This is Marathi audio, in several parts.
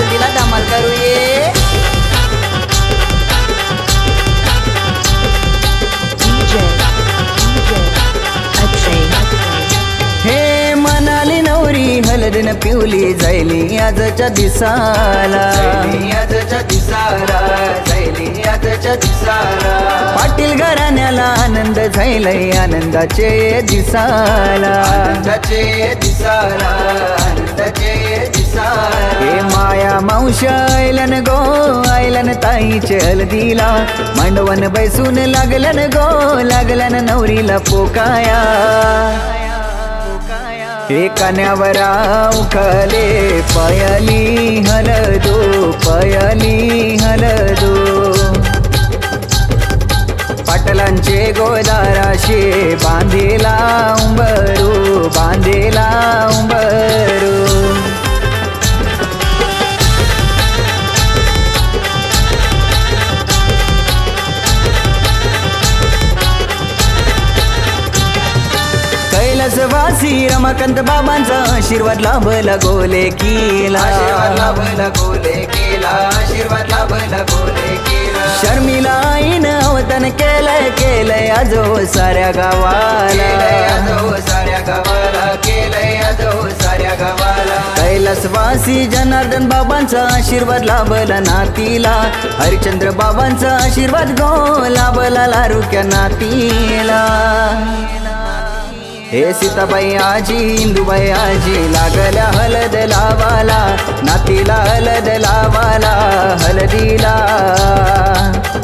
हल्दीला धमाल करू ये। हे मनाली नवरी हलदन पिवली जायली आजच्या दिसाला, आजच्या दिसाला जायली आजच्या दिसाला। पाटील घराण्याला आनंद झायलय आनंदाचे दिसाला, आनंदाचे दिसाला, आनंदाचे दिसाला। हे माया मावश्या आयलन गो आयलन ताईचे हलदीला, मांडवन बैसून लागलन गो लागलन नवरीला पोकाया। हे कान्यावरा उखले पायाली हलदो पायाली हलदो, पाटलांचे गोदाराशे बांधेला उंबरू बांधेला उंबरू। कैलासवासी रमाकांत बाबांचा आशीर्वाद लाभला गोले केला, आशीर्वाद लाभला गोले केला, आशीर्वाद लाभला गोले केला। शर्मिला आईन अवतन केलंय केलंय आजो साऱ्या गावाला, आजो साऱ्या गावाला केलंय आजो साऱ्या गावाला। कैलासवासी जनार्दन बाबांचा आशीर्वाद लाभला नातीला, हरिश्चंद्र बाबांचा आशीर्वाद गो लाभला लारुक्या नातीला। हे सीताबाई आजी इंदुबाई आजी लागल्या हलद लावाला, नातीला हलद लावाला हलदीला।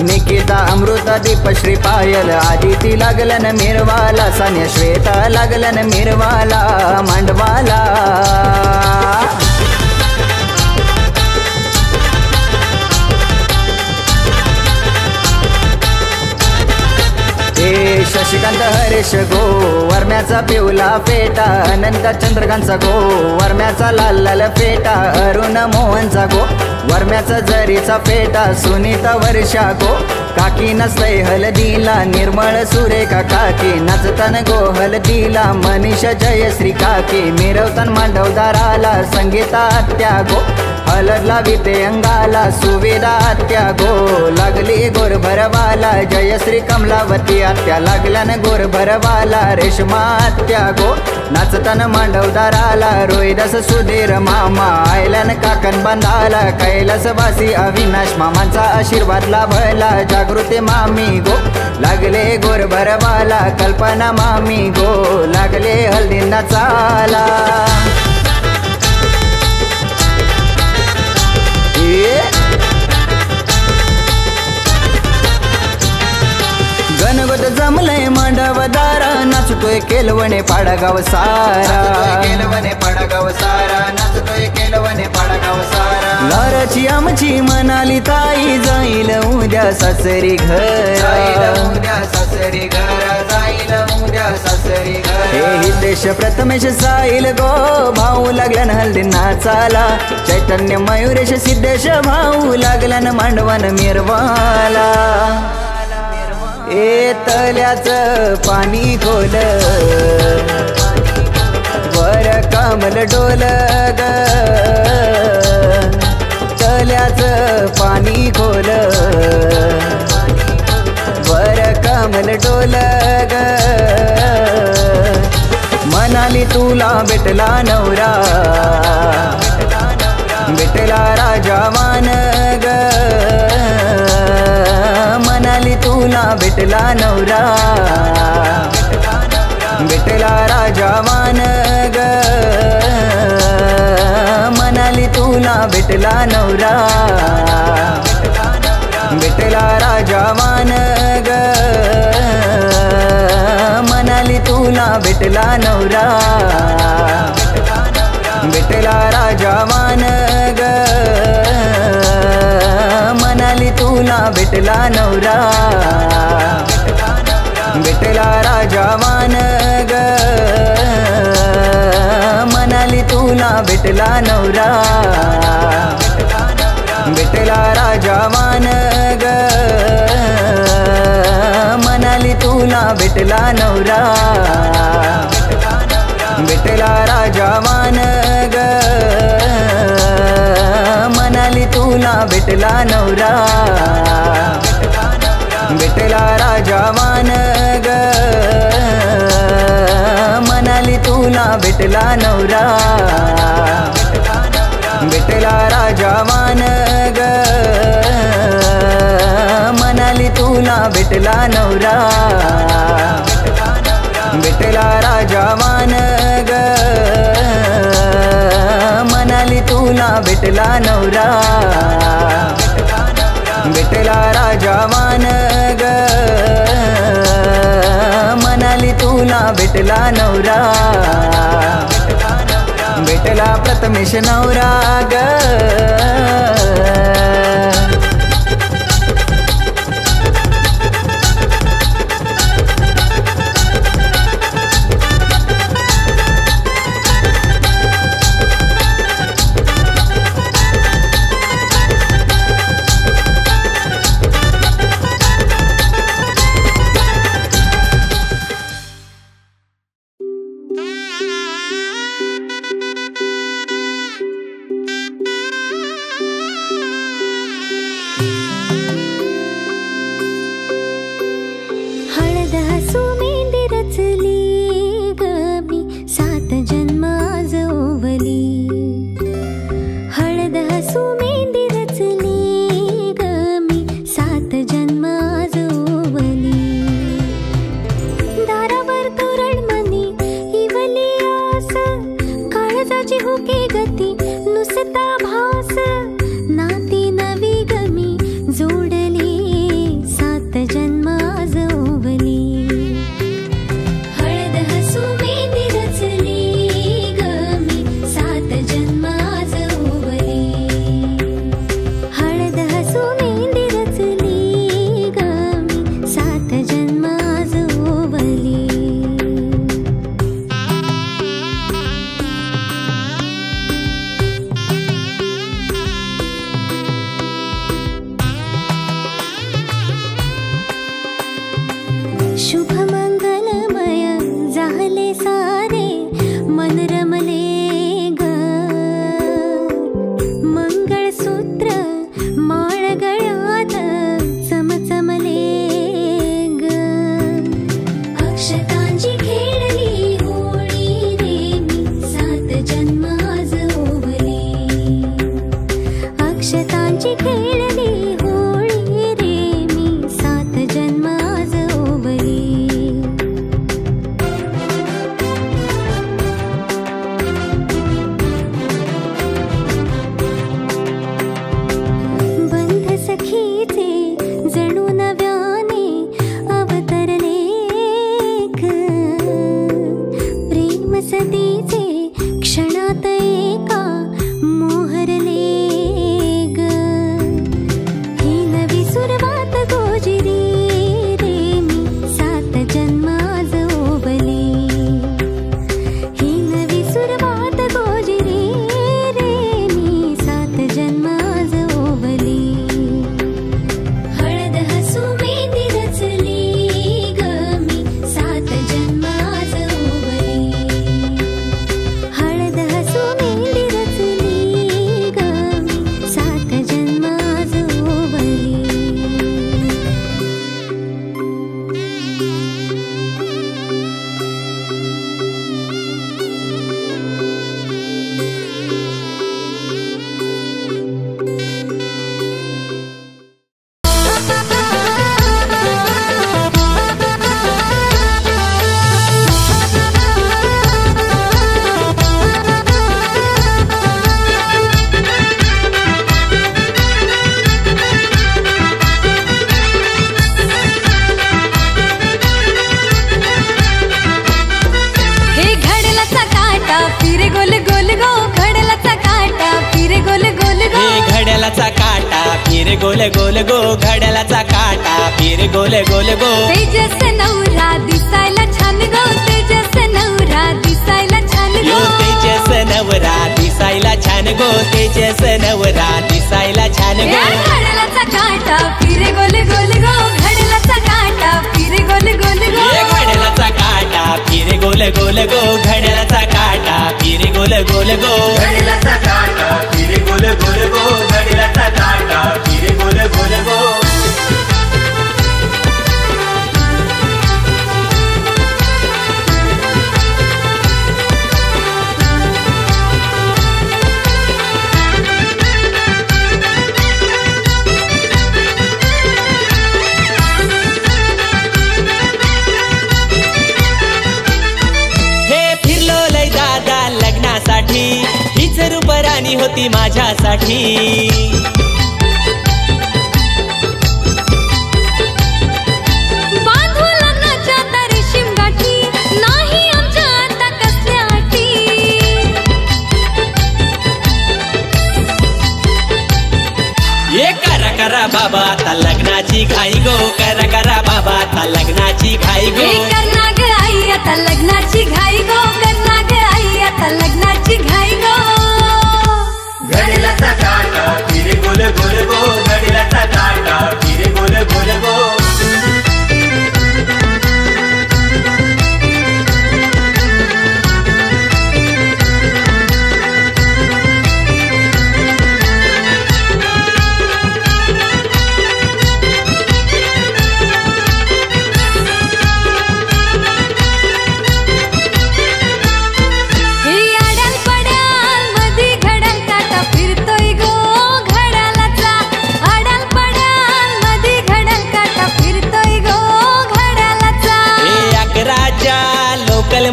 निकिता अमृता दीपश्री पायल आदिती लागलन मिरवाला, सान्या श्वेता लागलन मिरवाला मांडवाला। शशिकांत हरेश गो वर्म्याचा पिवला फेटा, अनंत चंद्रकांतचा गो वर्म्याचा लाल लाल फेटा, अरुण मोहनचा गो वर्म्याचा जरीचा फेटा, सुनीता वर्षा गो काकी नसतय हलदीला, निर्मळ सुरेखा काकी नाचतान गो हलदीला, मनीषा जयश्री काकी मिरवतान मांडवदाराला, संगीता आत्या गो हलद लाविते अंगाला, सुवेदा आत्या गो लागली गोर भरवाला, जयश्री कमलावती आत्या लागल्यान गोर भरवाला, रेशमा आत्या गो नाचतान मांडवदाराला, रोहिदास सुधीर मामा आयल्यान काकन बांधाला, कैलासवासी अविनाश मामांचा आशीर्वाद लाभला, जागृती मामी गो लागले गोर भरवाला, कल्पना मामी गो लागले हल्दींना चाला। गणगोत जमलय मांडवदारा, नाचतोय केलवणे पाडगाव सारा, केलवणे पाडगाव सारा, नाचतोय केलवणे पाडगाव सारा। लाराची आमची मनाली ताई जाईल उद्या सासरी घर, जाईल उद्या सासरी घर, जाईल उद्या सासरी घर। हे हितेश प्रथमेश साईल गो भाऊ लागलन हल्दींना चाला, चैतन्य मयुरेश सिद्धेश भाऊ लागलन मांडवन मिरवाला। ए तल्याचं पाणी खोल वर कमल डोल ग, तल्याचं पाणी खोल वर कमल डोल ग, मनाली तुला भेटला नवरा भेटला राजावान ग, मनाली तुला भेटला नवरा भेटला राजावान ग, मनाली तुला भेटला नवरा भेटला राजावान ग, मनाली तुला भेटला नवरा भेटला राजावान ग, मनाली तुला भेटला नवरा भेटला राजावान ग, मनाली तुला भेटला नवरा भेटला राजावान ग, मनाली तुला भेटला नवरा भेटला राजावान ग, तुला भेटला नवरा, भेटला राजावान ग, म्हणाली तुला भेटला नवरा, भेटला राजावान ग, म्हणाली तुला भेटला नवरा, भेटला राजावान ग, म्हणाली तुला भेटला नवरा, भेटला राजावान ग, म्हणाली तुला भेटला नवरा, भेटला प्रथमेश नवरा ग. गोल गोल गो घड्याळाचा काटा फिर गोल गोल गो तेजस नवरा दिसायला छान गो तेजस नवरा दिसायला छान गो तेजस नवरा दिसायला छान गो तेजस नवरा दिसायला छान गो घड्याळाचा काटा फिर गोल गोल गो घड्याळाचा काटा फिर गोल गोल गो घड्याळाचा काटा फिर गोल गोल गो घड्याळाचा काटा फिर गोल गोल गो घड्याळाचा काटा फिर गोल गोल गो घड्याळाचा काटा आली होती माझ्यासाठी. बांधू लग्नाच्या आता रेशीम गाठी, नाही आमच्या आता कसल्या अटी. ये करा करा बाबा आता लग्नाची घाई गो, करा करा बाबा आता लग्नाची घाई गो. हे करना ग आई आता लग्नाची घाई गो, करना ग आई आता लग्नाची घाई गो. घडीला काटा फिरे गोल गोल गो, घडीला काटा फिरे गोल गोल गो.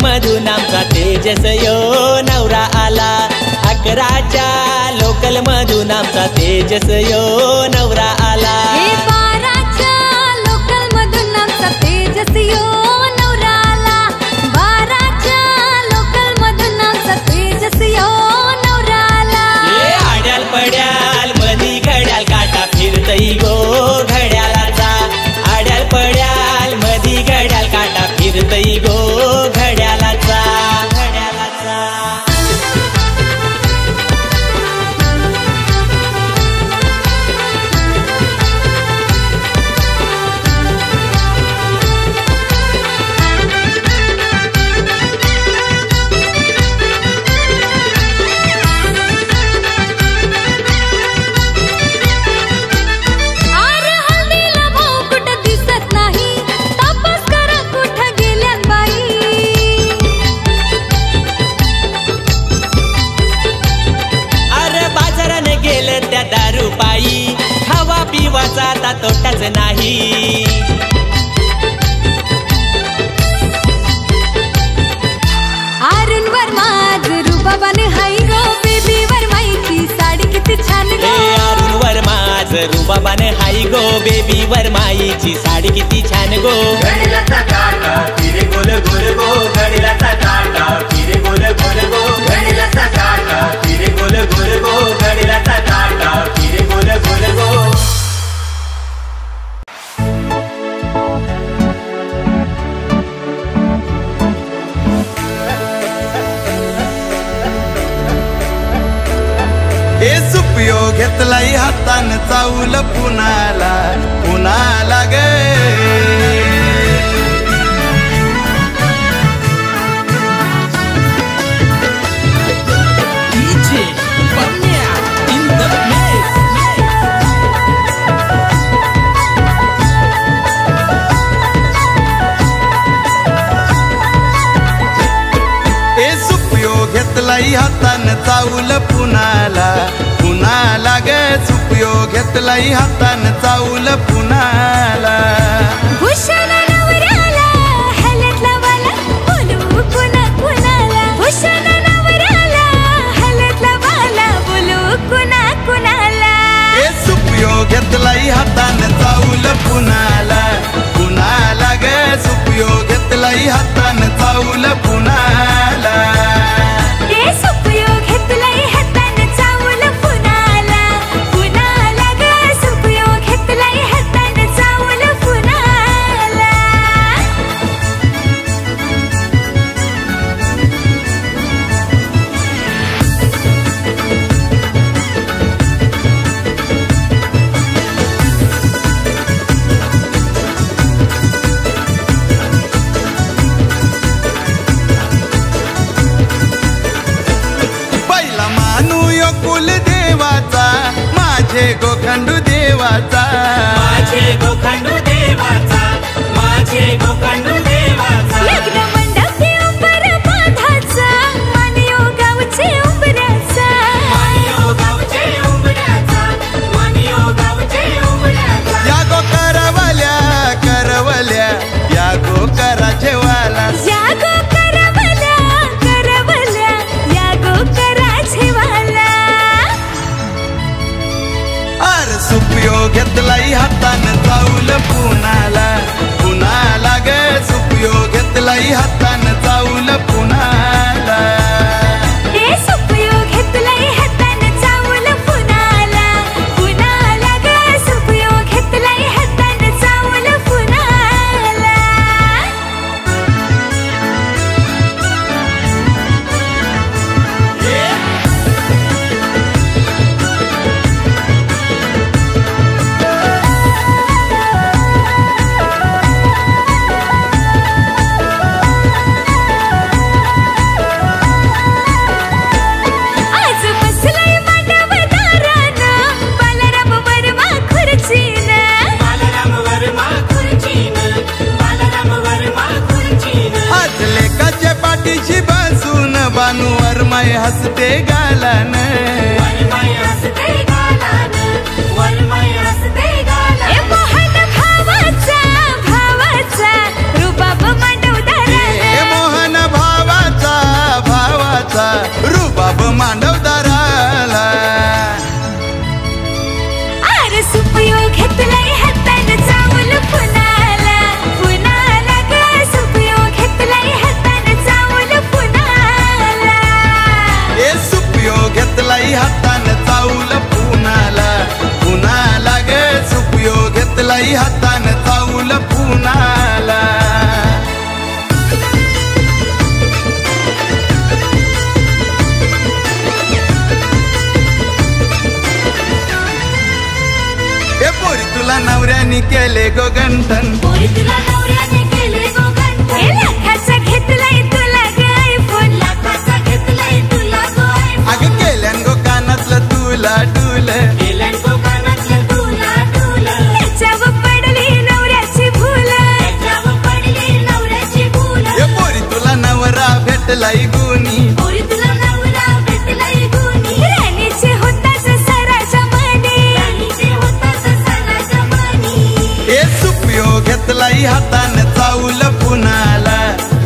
मधून आमचा तेजस यो नवरा आला. 11च्या लोकल मधून आमचा तेजस यो नवरा आला. 12च्या लोकल मधून आमचा तेजस यो नवरा आला. 12च्या लोकल मधून आमचा तेजस यो नवरा आला. आड्याल पड्याल मधी घड्याल काटा फिरतई गो घड्यालाचा. आड्याल पड्याल मधी घड्याल काटा फिरतई गो घड्यालाचा. दारू पायी खावा पिवाचा आता तोटाच नाही. आरुण वर्माज रुबाबाने हाय गो, बेबी वर्माईची साडी किती छान गो. अरुण वर्माज रुबाबाने हाय गो, बेबी वर्माईची साडी किती छान गो. घडीला काटा फिरे गोल गोल गो, घडीला काटा फिरे गोल गोल गो. घडीला काटा फिरे गोल गोल गो, घडीला काटा फिरे गोल गोल गो. सुपियो घेतलाई हातान चावल पुनाला पुनाला ग. घेतलाई हातान चावल पुनाला पुनाला ग. सुपियो घेतलाई हातान चावल पुनाला. भूषण नवऱ्याला हलतला वाला बोलू कुणा कुणाला. भूषण नवऱ्याला हलतला वाला बोलू कुणा कुणाला. सुपियो घेतलाई हातान चावल पुनाला पुनाला ग. सुपियो घेतलाई हातान चावल पुनाला. सुपियो घेतलाई हातान चावल पुनाला पुनाला ग. सुपियो घेतलाई हातान चावल पुनाला. माझे गोखंडू देवाचा. माझे गोखंडू देवाचा. माझे गोखंडू देवाचा. लग्न मंडपी उंबर बांधाचा मानियो गावचे उंबराचा. मानियो गावचे उंबराचा. मानियो गावचे उंबराचा. या गो करवल्या करवल्या या गो करा जेवाला. या गो करवल्या करवल्या या गो करा जेवाला. पुनाला पुनाला ग सुपयो घेतलाई हातान चावल पुनाला सुपयोग घेतलाय हातान चावल पुनाला पुनाला ग सुपयोग घेतलाय हातान चावल पुनाला बानू वरमाय हसते गालान मोहन भावाचा भावाचा रुबाब मांडवदाराला मोहन भावाचा भावाचा रुबाब मांडवदाराला अरे सुपयोग घेतलाय हातान चावल पुनाला पुनाला ग सुपयोग घेतलाय हातान चावल पुनाला सुपयो घेतलाई हातान चावल पुनाला पुनाला ग सुपयो घेतलाई हातान चावल पुनाला पोरी तुला नवऱ्यानी केले गो गंठन पोरी तुला नवऱ्याने केले गो गंठन लाखाचा घेतलाय तुला ग आयफोन लाखाचा घेतलाय तुला गो आयफोन अग केल्यान गो कानातलं तुला डुल केल्यान गो कानातलं तुला डुल त्याच्यावर पडली नवऱ्याची भूल त्याच्यावर पडली नवऱ्याची भूल पोरी तुला नवरा भेटलाई गुणी पोरी तुला नवरा भेटलाय गुणी राणीचे होताच सराच्या मनी राणीचे होताच सराच्या मनी सुपयो घेतलाई हातान चावल पुनाला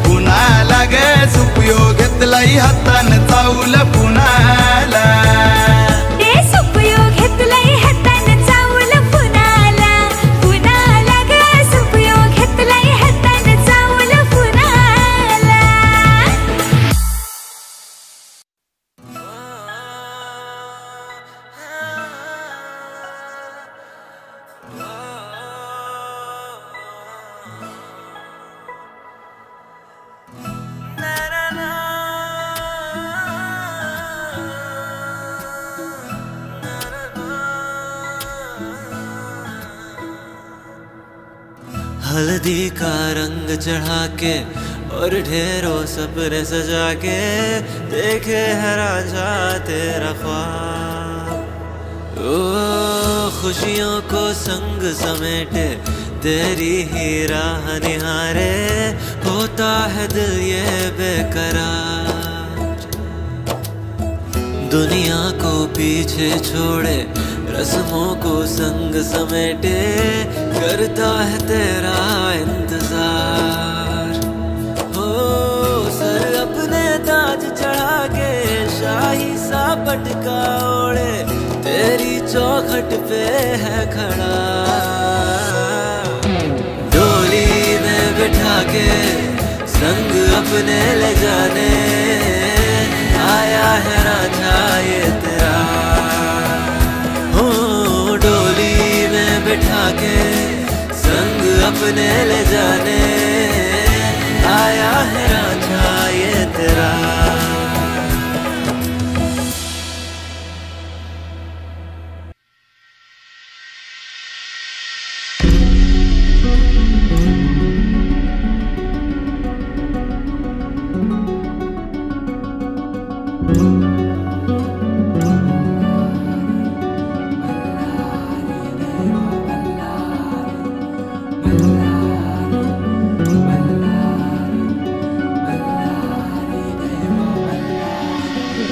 पुनाला ग सुपयो घेतलाई हातान चावल पुनाला सुपयोग घेतलाय हातान चावल पुनाला पुनाला ग सुपयोग घेतलाय हातान चावल पुनाला हल्दी का रंग चढ़ा के और ढेरों सपने सजा के देखे है राजा तेरा ख्वाब ओ खुशियों को संग समेटे तेरी ही राह निहारे होता है दिल ये बेकरार दुनिया को पीछे छोड़े रस्मों को संग समेटे करता है तेरा इंतजार हो सर अपने ताज चढ़ा के शाही सा पटका ओढ़े तेरी चौखट पे है खड़ा डोली में बिठा के संग अपने ले जाने आया है राजा ये तेरा डोली में बिठा के संग अपने ले जाने आया है राजा ये तेरा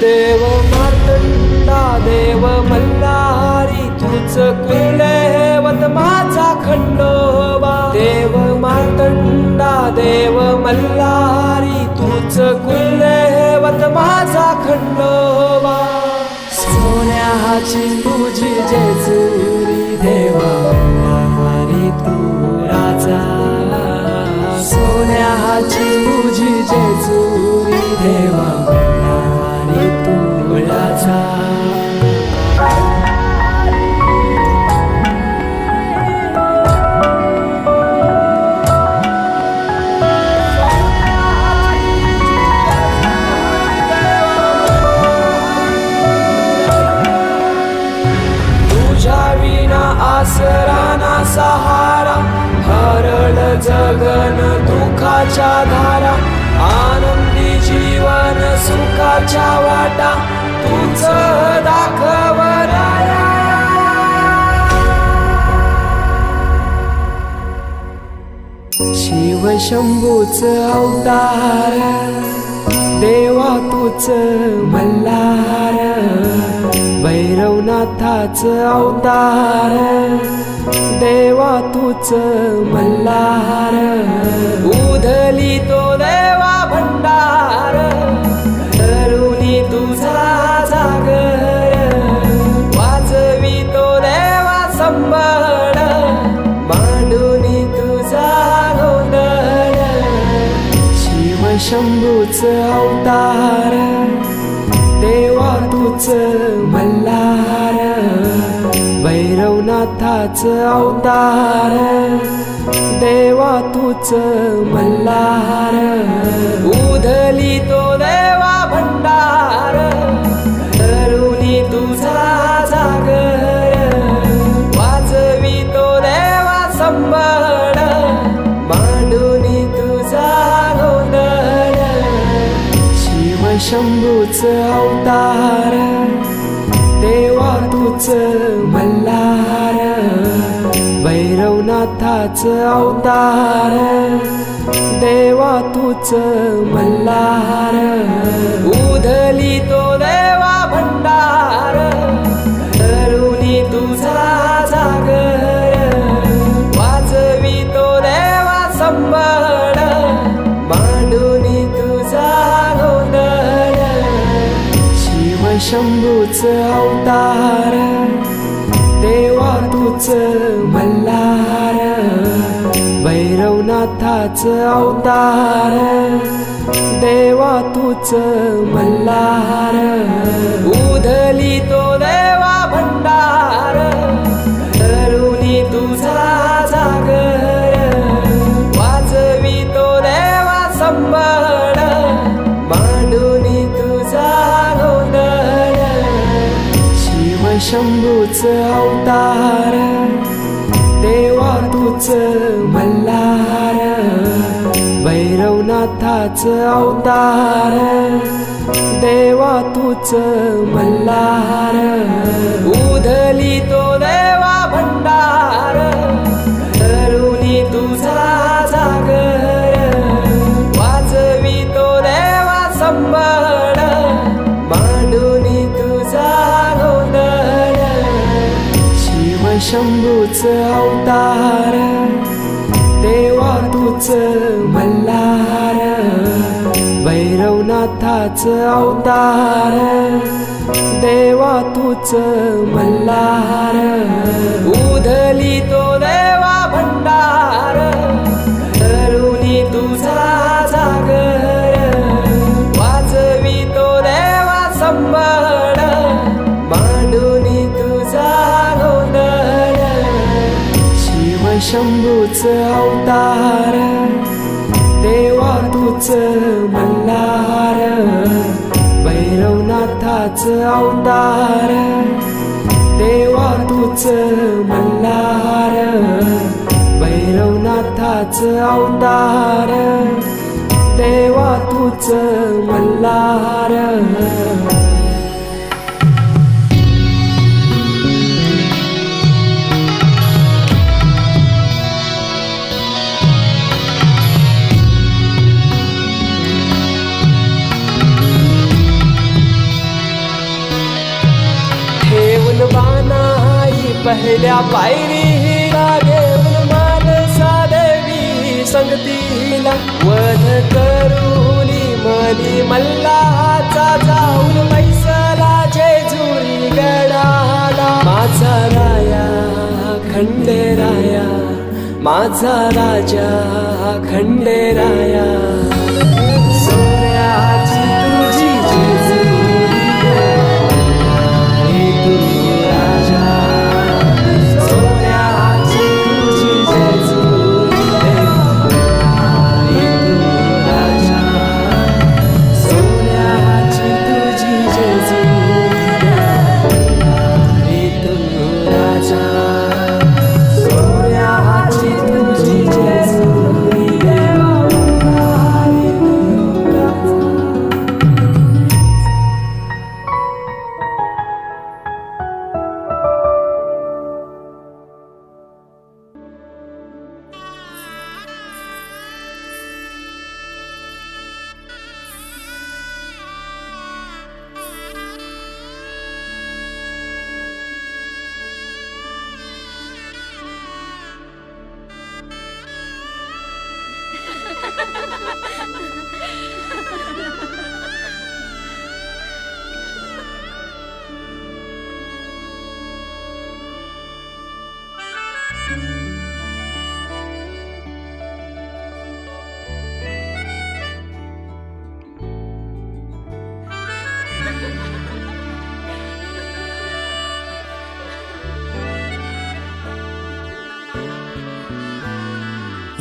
देव मार्तंडा देव मल्हारी तूच कुलदैवत माझा खंडोबा देव मार्तंडा देव मल्हारी तूच कुलदैवत माझा खंडोबा सोन्याची तुझी जेजुरी देवा मल्हारी तू सोन्याची तुझी जेजुरी देवा मल्हारी तुळजा आसराना सहारा हरळ जगन दुःखाच्या धारा आनंदी जीवन सुखाच्या वाटा तुझ दाखव राया शिव शंभूच अवतार देवा तूच मल्हार भैरवनाथाच अवतार देवा तूच मल्हार उधली तो देवा भंडार धरुणी तुझा जागर वाजवी तो देवा संबळ मांडुनी तुझा गोंधळ शिव शंभूच अवतार देवा तूच मल्हार भैरवनाथाच अवतार देवा तूच मल्हार उधली तो देवा भंडार धरुणी तुझा जागर वाजवी तो देवा संबळ मांडुनी तुझा गोंधळ शिव शंभूच अवतार देवा तूच मल्हार भैरवनाथाच अवतार देवा तूच मल्हार उधली तो देवा भंडार धरुणी तुझा जागर वाजवी तो देवा संबळ मांडुनी तुझा गोंधळ शिव शंभूच अवतार देवा तूच मल्हार भैरवनाथाच अवतार देवा तूच मल्हार उधली तो देवा भंडार धरुणी तुझा जागर वाजवी तो देवा संबळ मांडुनी तुझा गोंधळ शिव शंभूच अवतार देवा तूच मल्हार भैरवनाथाच अवतार देवा तूच मल्हार उधली तो देवा भंडार धरुणी तुझा जागर वाजवी तो देवा संबळ मांडुनी तुझा गोंधळ शिव शंभूच अवतार देवा तूच मल्हार भैरवनाथाच अवतार देवा तूच मल्हार उधली तो देवा भंडार धरुणी तुझा जागर वाजवी तो देवा संबळ मांडुनी तुझा गोंधळ शिव शंभूच अवतार देवा तूच मल्हार भैरवनाथाच अवतार देवा तूच मल्हार भैरवनाथाच अवतार देवा तूच मल्हार बानाई पहिल्या पायरीला घेऊन मानसा देवी संगतीला वध करूनी मनी मल्हाचा जाऊन बैसला जेजुरी गडाला माझा राया खंडेराया माझा राजा खंडेराया सोन्याची तुझी जेजुरी रे तू राजा सोन्याची तुझी जेजुरी रे तू राजा सोन्याची तुझी जेजुरी रे तू राजा सोन्याची तुझी जेजुरी रे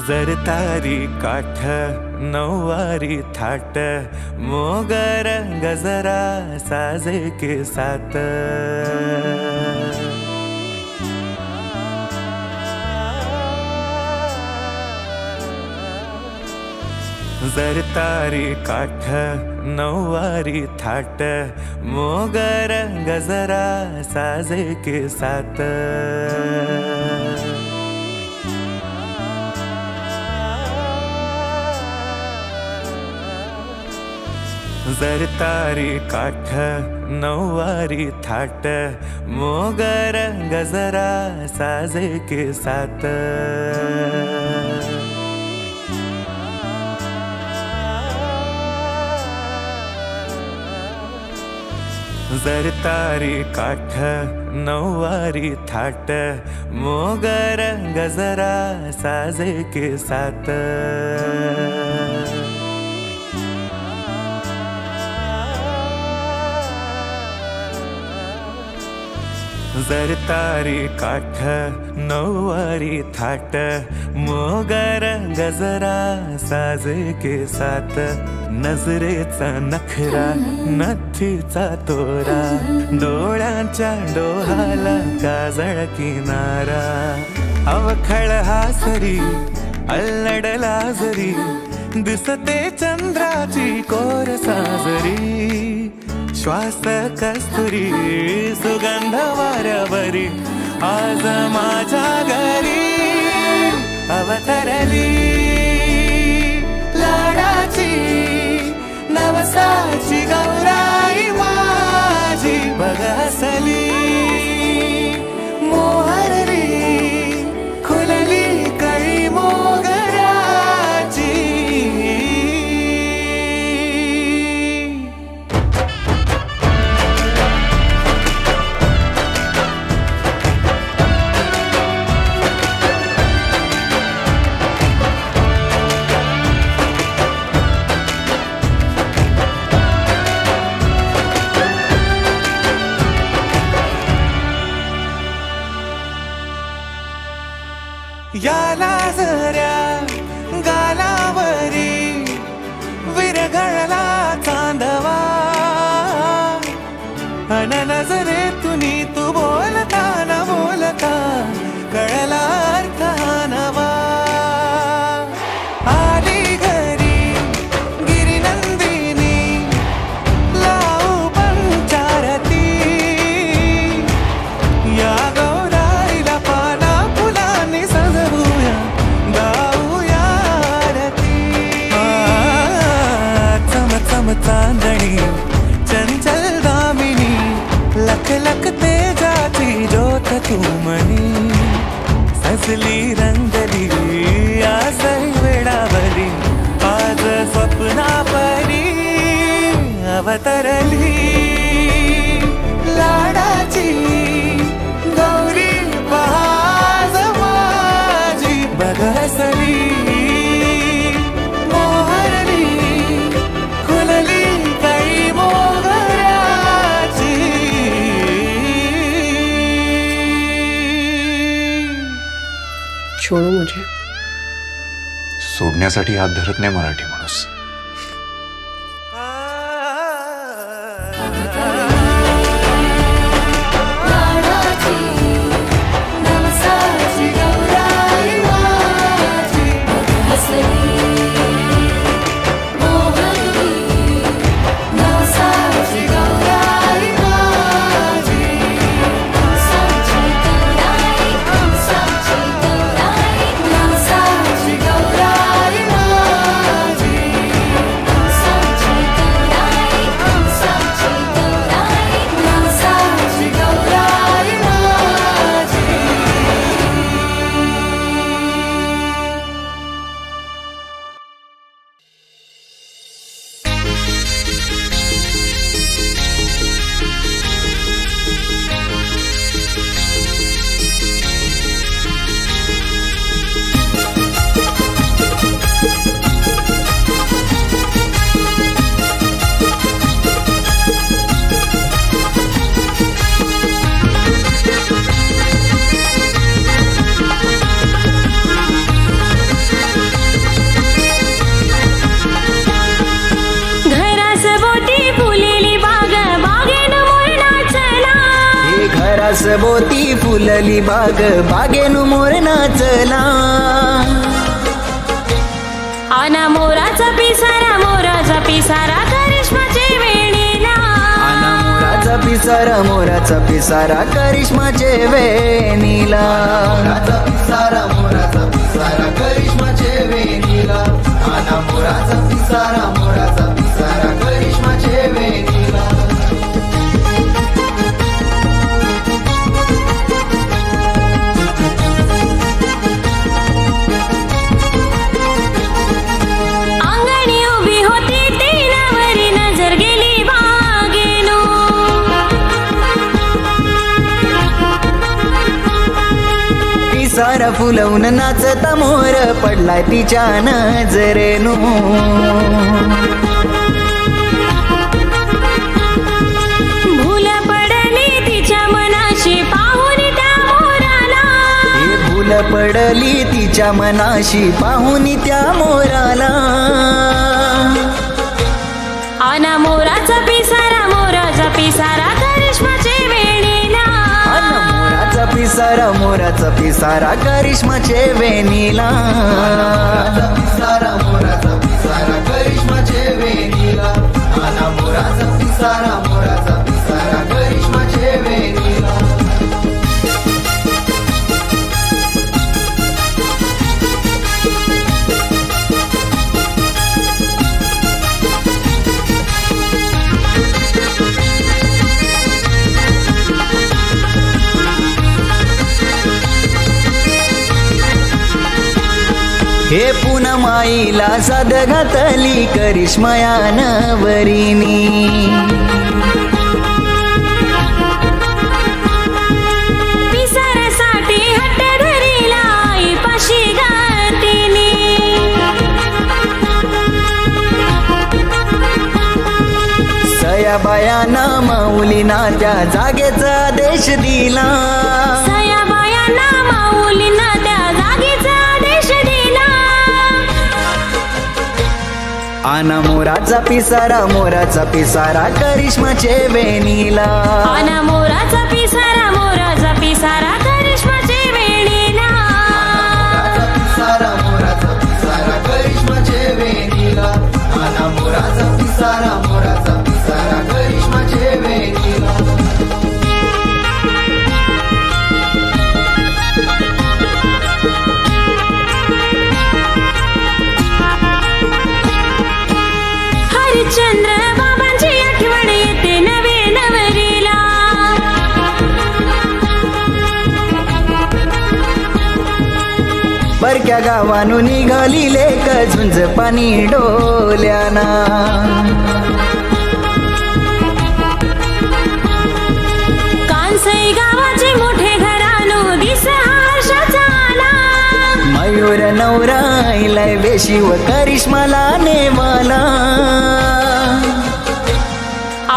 जरतारी काठ नऊवारी थाट मोगर गजरा साजे के साथ जरतारी काठ नऊवारी थाट मोगर गजरा साजे के साथ जरतारी काठ नऊवारी थाट मोगर गजरा साजे के साथ जरतारी काठ नऊवारी थाट मोगर गजरा साजे के साथ जरतारी काठ नऊवारी थाट मोगर गजरा साजे के साथ नजरेचा नखरा नथीचा तोरा डोळ्यांच्या डोहाला काजळ किनारा अवखळ हासरी अल्लडला जरी दिसते चंद्राची कोर साजरी श्वास कस्तुरी सुगंध वाऱ्यावरी आज माझ्या घरी अवतरली लाडाची नवसाची गौराई माझी बघसली मोहरली खुलली कळी मोगराची याला जऱ्या गालावरी विरघळला चांदवा अन नजरेतून तू बोलता न बोलता कळला अर्थ नवा आली घरी गिरिनंदिनी लावू पंचारती या गौराईला पाना फुलांनी सजवूया गाऊया आरती चम चम चांदणी चंचल दामिनी लख लख तेजाची ज्योत तू मनी सजली रंगली आज वेळावली आज स्वप्ना परी अवतरली लाडाची गौरी पहाज माझी छोड़ो मुझे. सोडण्यासाठी हात धरत नाही मराठी माणूस. बोती फुलली बाग बागेनु मोर नाचला. आना मोराचा पिसारा करिश्माचे वेणीला. आना मोराचा पिसारा करिश्माचे वेणीला. मोराचा पिसारा करिश्माचे वेणीला. आना मोराचा पिसारा करिश्माचे वेणीला. सारा फुलवून नाचता मोर पडलाय तिच्या नजरेनु. भूल पडली तिच्या मनाशी पाहून त्या मोराला. भूल पडली तिच्या मनाशी पाहून त्या मोराला. आना मोराचा पिसारा करिश्माचे वेणीला. मोराचा पिसारा करिश्माचे वेणीला. मोराचा पिसारा करिश्माचे वेणीला. आना मोराचा पिसारा करिश्माचे वेणीला. हे पुनमाईला साद घातली करिश्मयान वरिनी. पिसाऱ्यासाठी हट्ट धरीला आई पाशी गातीनी. सयाबायाना माऊलीना त्या जागेचा आदेश दिला. सयाबायाना माऊलीना त्या जागेचा आदेश दिला. आना मोराचा पिसारा करिश्माचे वेणीला. आना मोराचा पिसारा करिश्माचे वेणीला. मोराचा पिसारा करिश्माचे वेणीला. आना मोराचा पिसारा करिश्माचे वेणीला. हरिश्चंद्र बाबांची आठवण येते नवे नवरीला. परक्या गावानु निघाली लेक झुंज पाणी डोल्याना. कानसई गावाचे मोठे घराणू दिस हर्षाचा आला. मयूर नवरा इलाय बेशिव करिश्माला नेवाला.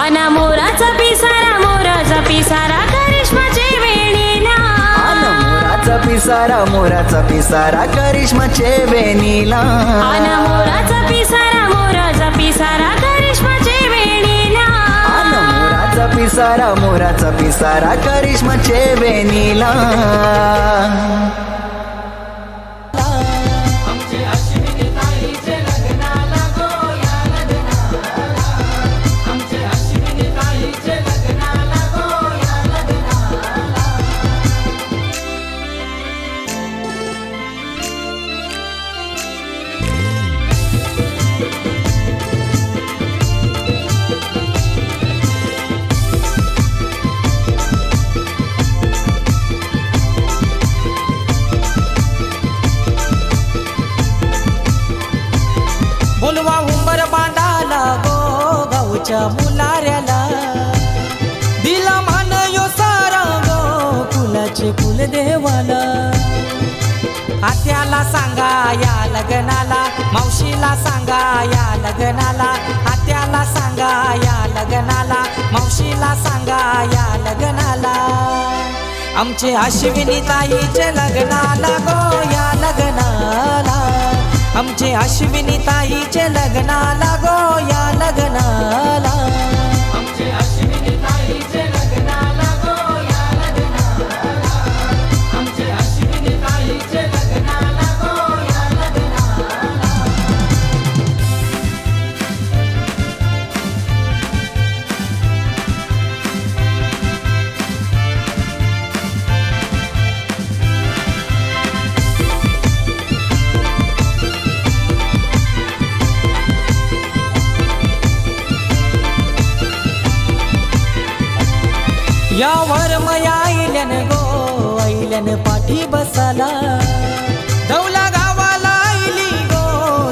आना मोराचा पिसारा करिश्माचे वेणीला. आना मोराचा पिसारा मोराचा पिसारा करिश्माचे वेणीला मोराचा पिसारा करिश्माचे वेणीला मोराचा पिसारा करिश्माचे वेणीला बोलवा उंबर बांधाला गो गावच्या मुलाऱ्याला दिला मान यो सारा गो कुलाचे कुल देवाला आत्याला सांगा या लग्नाला मावशीला सांगा या लग्नाला आत्याला सांगा या लग्नाला मावशीला सांगा या लग्नाला आमचे अश्विनी ताईचे लग्नाला गो या लग्नाला आमचे अश्विनी ताईचे लग्नाला गो या लग्नाला आमचे अश्विनी ताईचे लग्नाला गो या लग्नाला आमचे अश्विनी ताईचे लग्नाला गो या लग्नाला यावर मया आईल्यान गो आईल्यान पाठी बसाला धवला गावाला आईली गो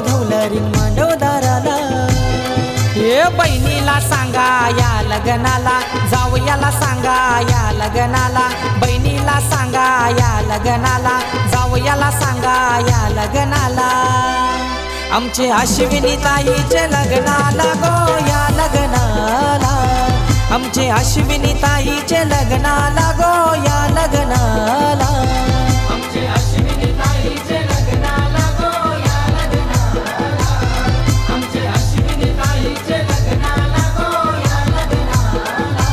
धवलरीन मांडवदाराला हे बहिणीला सांगा या लग्नाला जावयाला सांगा या लग्नाला बहिणीला सांगा या लग्नाला जावयाला सांगा या लग्नाला आमचे अश्विनी ताईचे लग्नाला गो या लग्नाला आमचे अश्विनी ताईचे लग्नाला गो या लग्नाला आमचे अश्विनी ताईचे लग्नाला गो या लग्नाला आमचे अश्विनी ताईचे लग्नाला गो या लग्नाला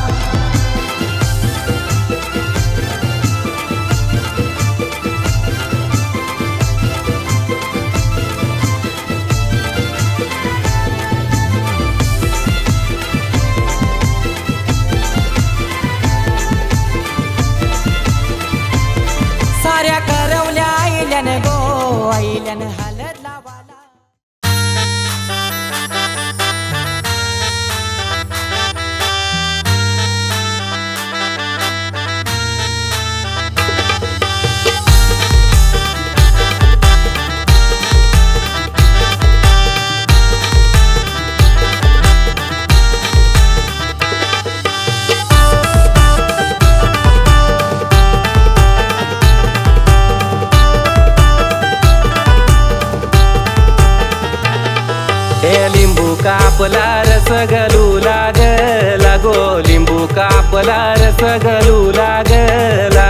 साऱ्या करवल्या आईल्यान गो आईल्यान हलद लावाला लिंबू कापला रस गलू लागला गो लिंबू कापला रस गलू लागला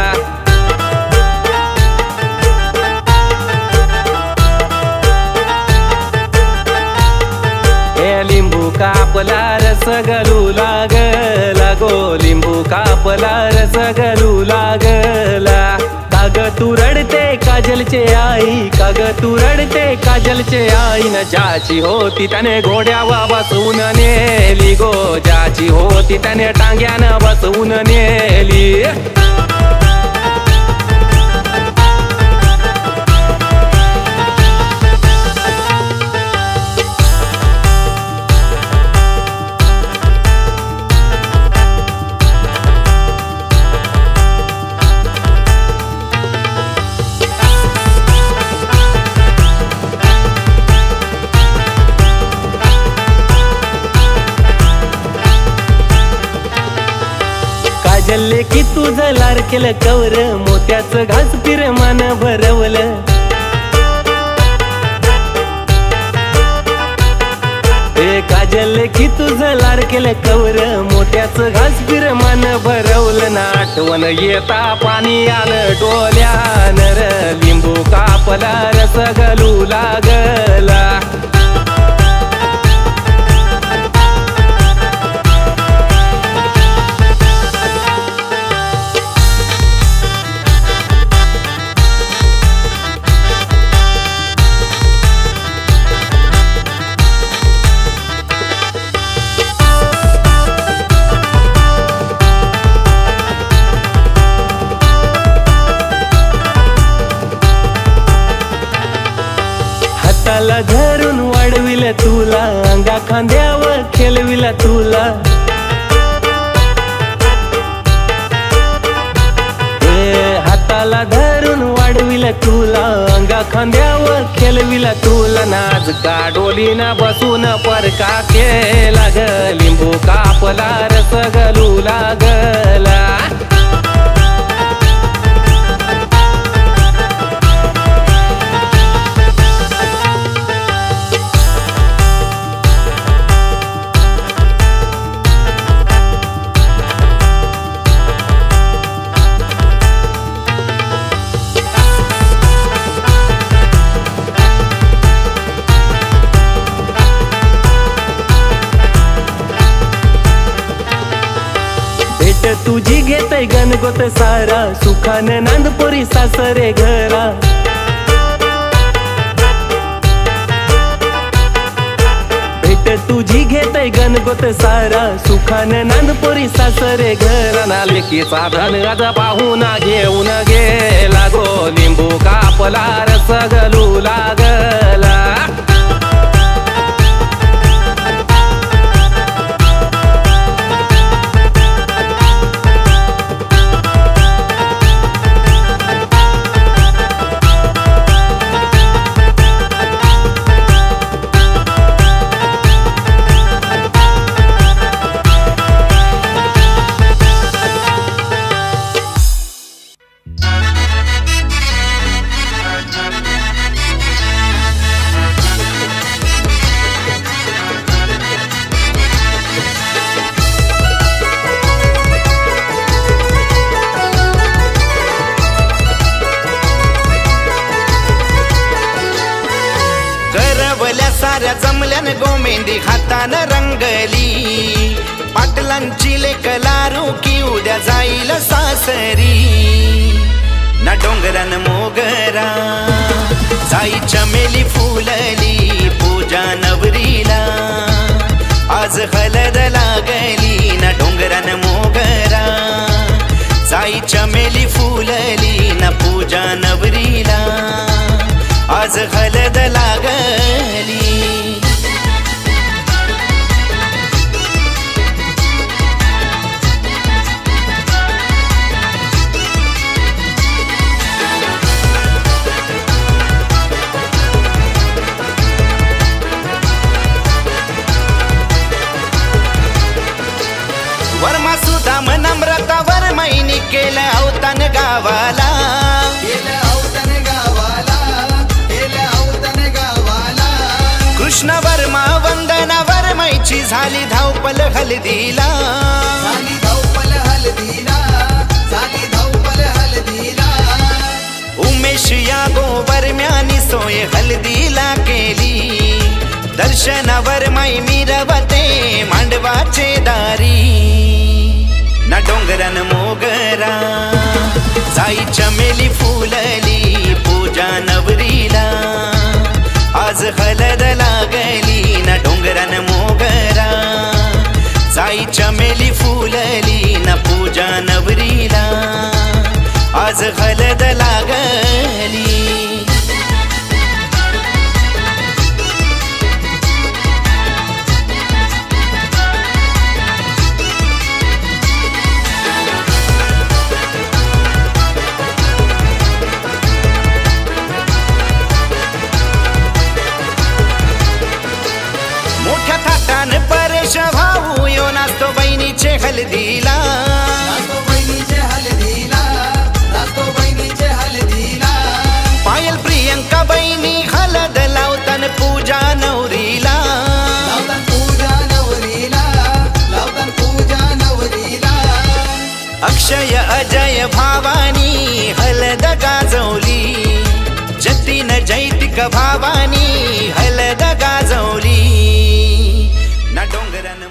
लिंबू कापला रस गलू लागला गो लिंबू कापला रस गलू लागला काग तू रडते काजलचे आई काग तू रडते काजलचे आई न ज्याची होती त्याने घोड्यावा बसवून नेली गो ज्याची होती त्याने टांग्यानं बसवून नेली काजलले की तुझं लाडकेलं कवर मोत्याचं घास पिरमान भरवलं काजल की तुझं लाडकेलं कवर मोठ्याच घास फिर मन भरवलं ना आठवण येता पाणी आलं डोल्यानं र लिंबू कापला रस गलू लागला हाताला धरून वाढविल तुला अंगा खांद्यावर खेळविला तुला हाताला धरून वाढविल तुला अंगा खांद्यावर खेळविला तुला नाच का डोलीना बसून परका केला ग लिंबू कापला रस गलू लागला तुझी घेतय गणगोत सारा सुखाने नांदपोरी सासरे घरा भेट तुझी घेतय गणगोत सारा सुखाने नांदपोरी सासरे घरा नाले की साधन आज पाहून घेऊन गेला गो लिंबू कापला रस गलू लागला साऱ्या जमल्यान गोमेंदी हातानं रंगली पाटलांची लेक लारू की उद्या जाईल सासरी ना डोंगरान मोगरा जाई चमेली फुलली पूजा नवरीला आज हळद लागली ना डोंगरान मोगरा जाई चमेली फुलली ना पूजा नवरीला आज हळद लागली वर्मा सुदाम नम्रता वरमैनी केलं अवतान गावाला कृष्ण वर्मा वंदना वरमैची झाली धावपल हलदीला उमेश या गोवरम्यानी सोय हलदीला केली दर्शनावर माई मिरवते मांडवाचे दारी ना डोंगरान मोगरा जाई चमेली फुलली पूजा नवरीला आज हळद लागली ना डोंगरान मोगरा जाई चमेली फुलली ना पूजा नवरीला आज हळद लागली परेश भाऊ यो नाचतो बहिणीचे हलदीला पायल प्रियंका बहिणी हलद लावतान पूजा नवरीला एक भावानी हलद गाजवली ना डोंगरन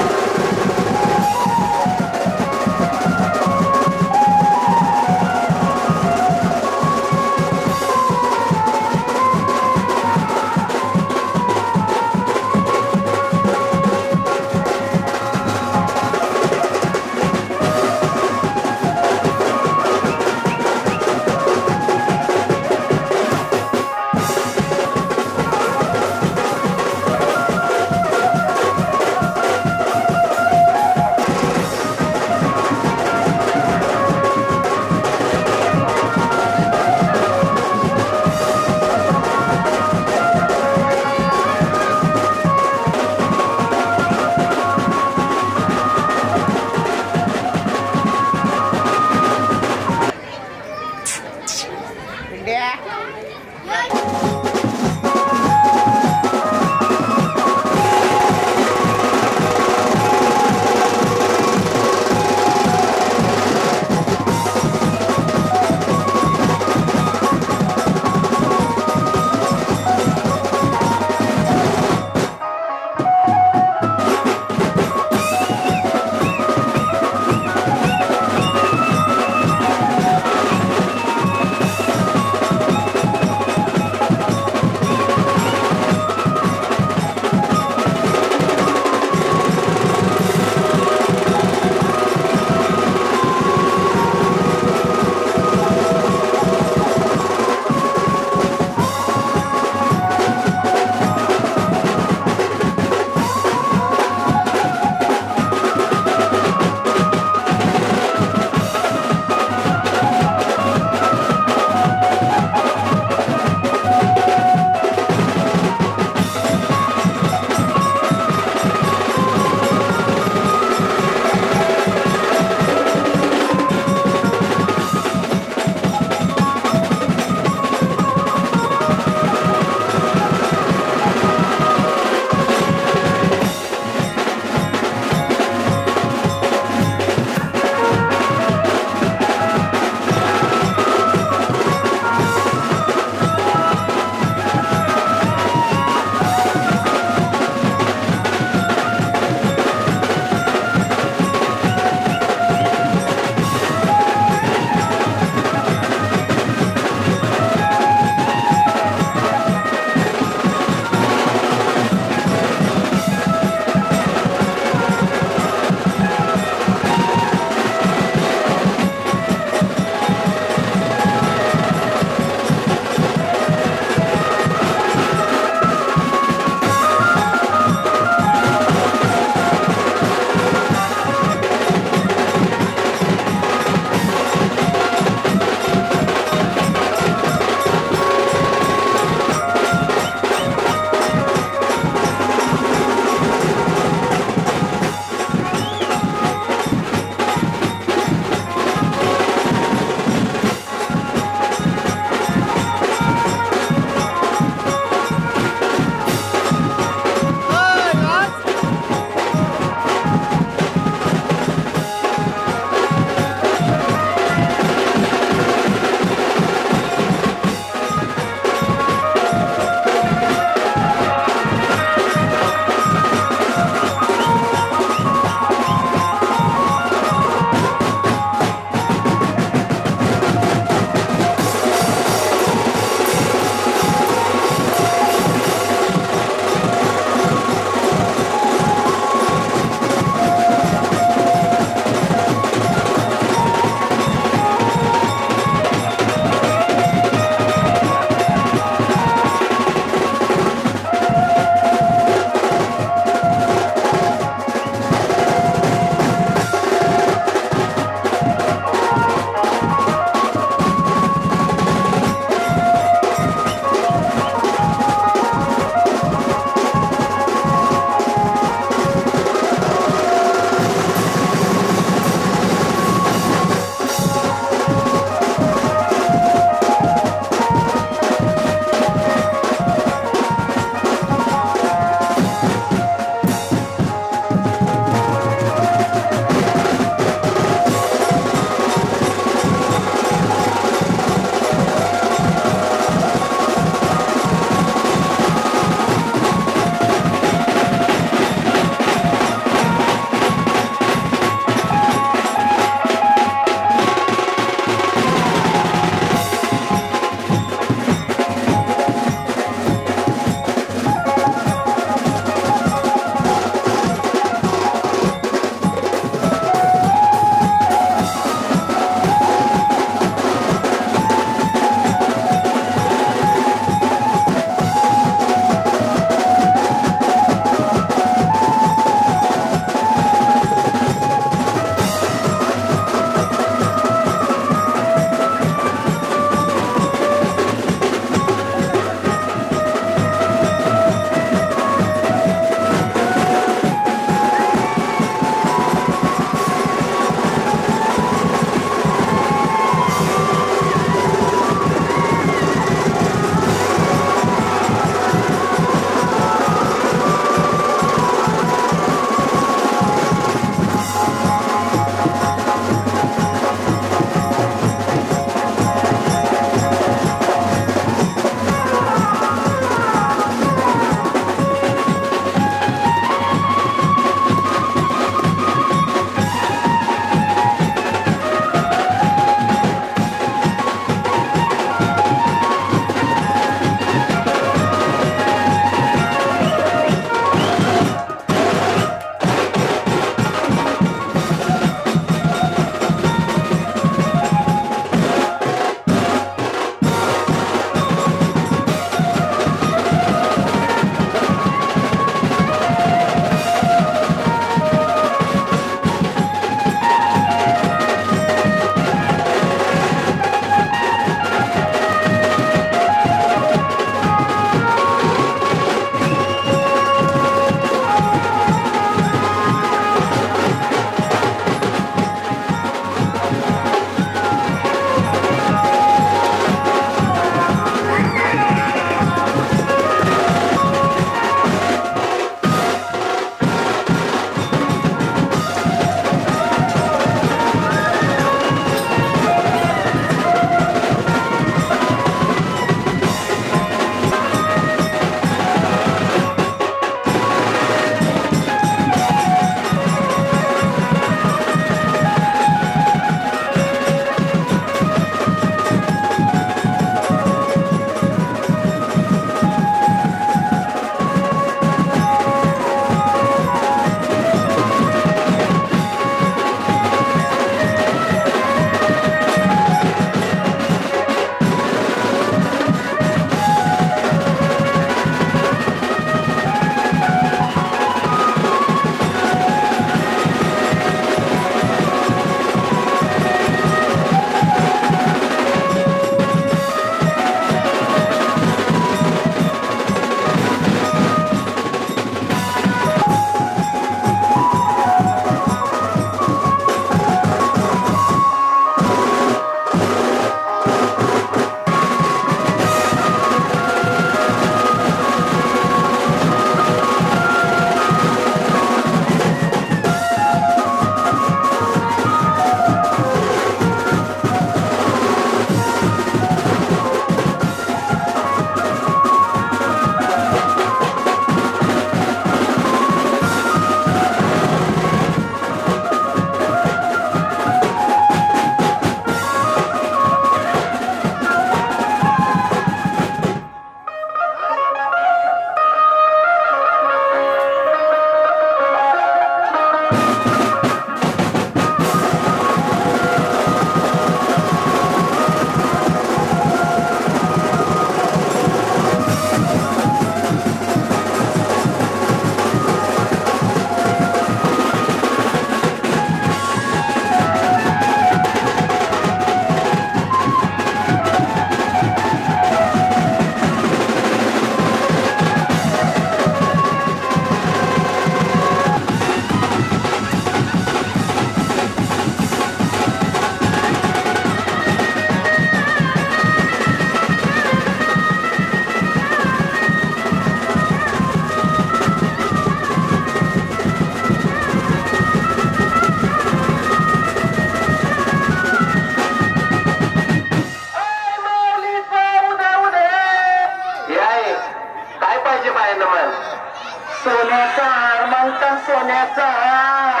सोन्याचा हार मागता सोन्याचा हार.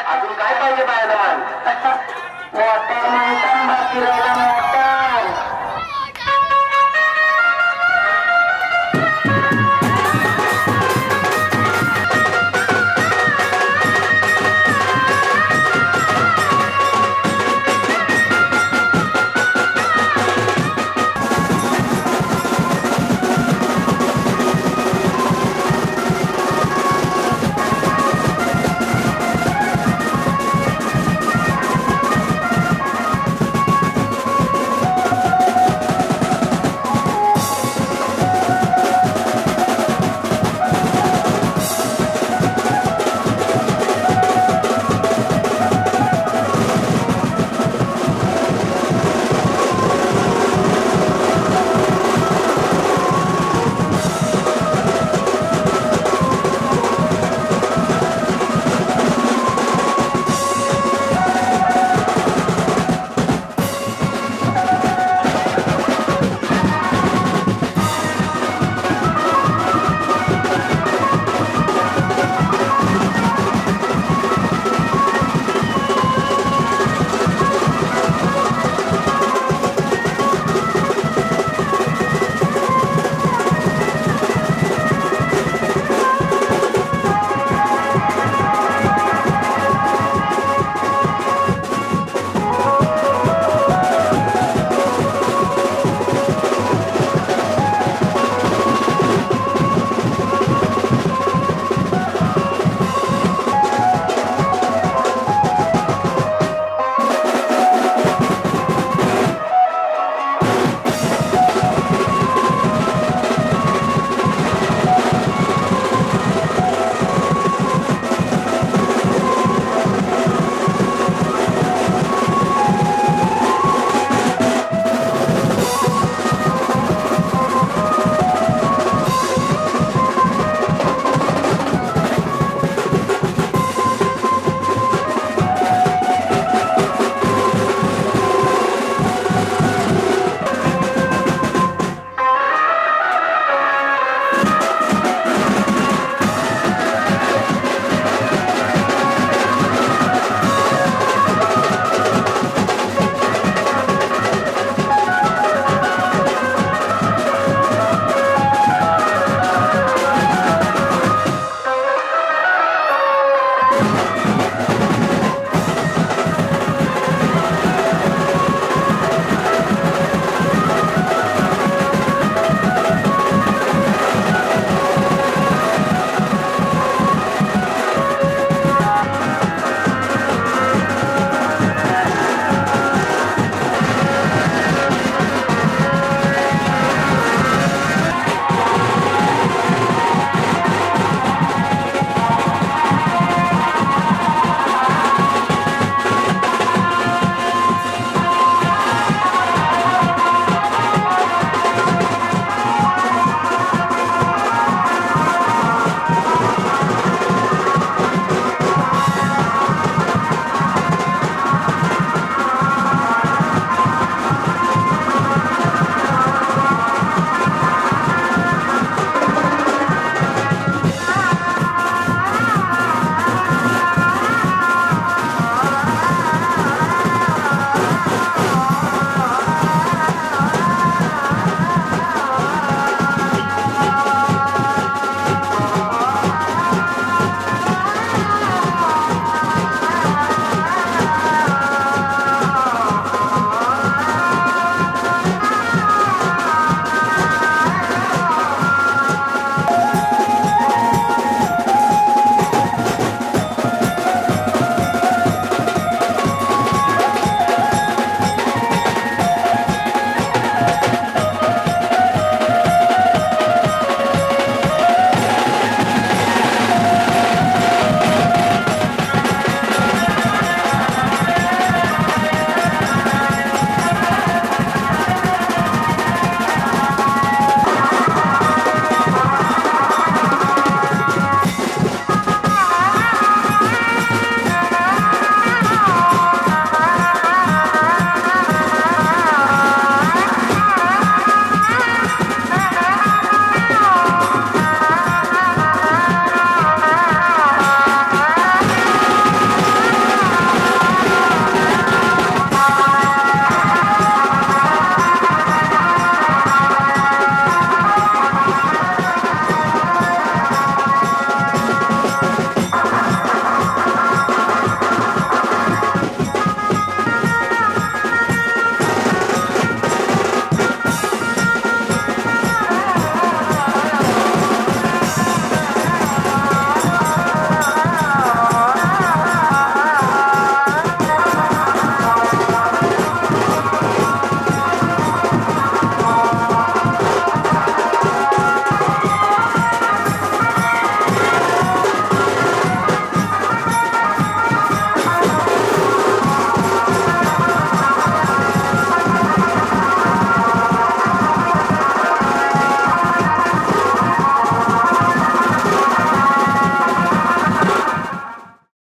अजून काय पाहिजे बायला मान? मोठा माणसा बाकी राहिला